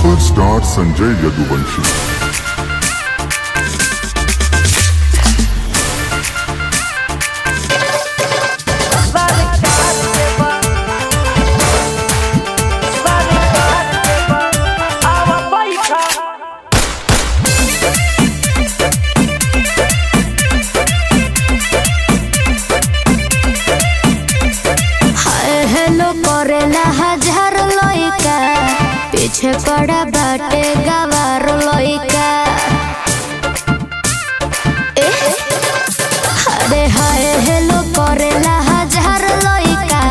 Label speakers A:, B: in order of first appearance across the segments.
A: Superstar Sanjay Yaduvanshi.
B: हजार लइका पीछे पड़ा बाटे गवार लइका। अरे हाय हेलो करेला हजार लइका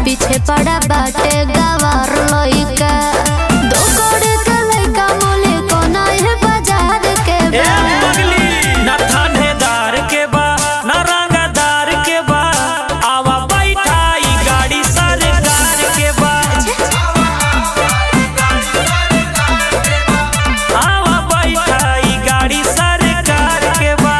B: पीछे पड़ा बाटे गवार लइका। दो कोड़े के लइका मोले कोना है बाजार के
C: ना थानेदार के बा ना रंगदार के बा। आवा बैठाई गाड़ी सरकार के बा। आवा बैठाई गाड़ी सरकार के बा।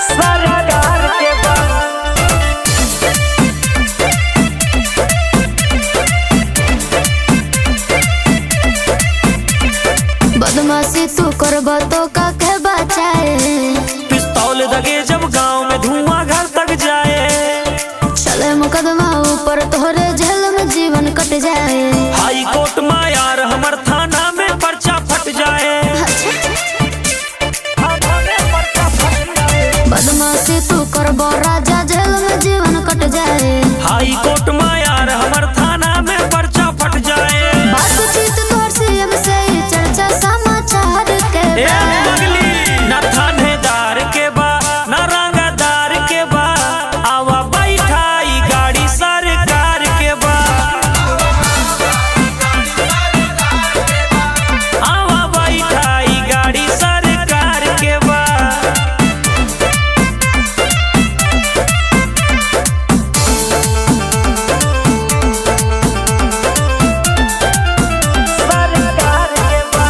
C: सरकार के बा।
B: बदमाशी तू करबो तो काके बचाए।
C: पिस्तौल दगे जब गांव में धुआं घर तक जाए।
B: चले मुकदमा ऊपर तोहरे जेल में जीवन कट जाए।
C: हाई कोर्ट में यार हमर थाना में पर्चा फट जाए।
B: बदमाशी तू करबो राजा जेल में जीवन कट जाए।
C: हाई कोर्ट में यार हमर थाना में पर्चा फट जाए।
B: बातचीत तोर सीएम से चर्चा समाचार के
C: ना थानेदार के बा ना रंगदार के बा। आवा बैठाई गाड़ी सरकार के बा। आवा बैठाई गाड़ी सरकार के बा। सरकार के बा।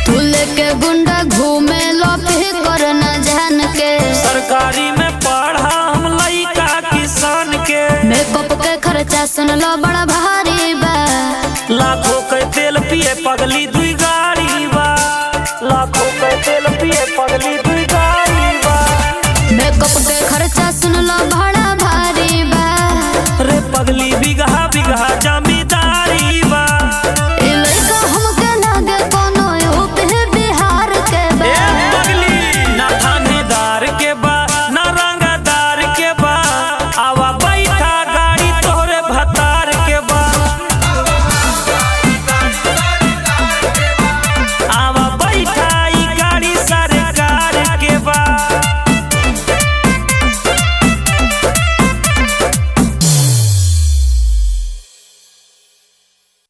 B: तू लेके गुंडा घूमे लो फिर कर न जान के।
C: सरकारी में पढ़ा हम लइका किसान के।
B: मेकअप के खर्चा सुन लो बड़ा भारी बा।
C: लाखों के तेल पिए पगली दुई गाड़ी बा। लाखों के तेल पिए पगली दुई गाड़ी बा।
B: मेकअप के खर्चा सुन लो बड़ा भारी बा।
C: रे पगली बिगहा बिगहा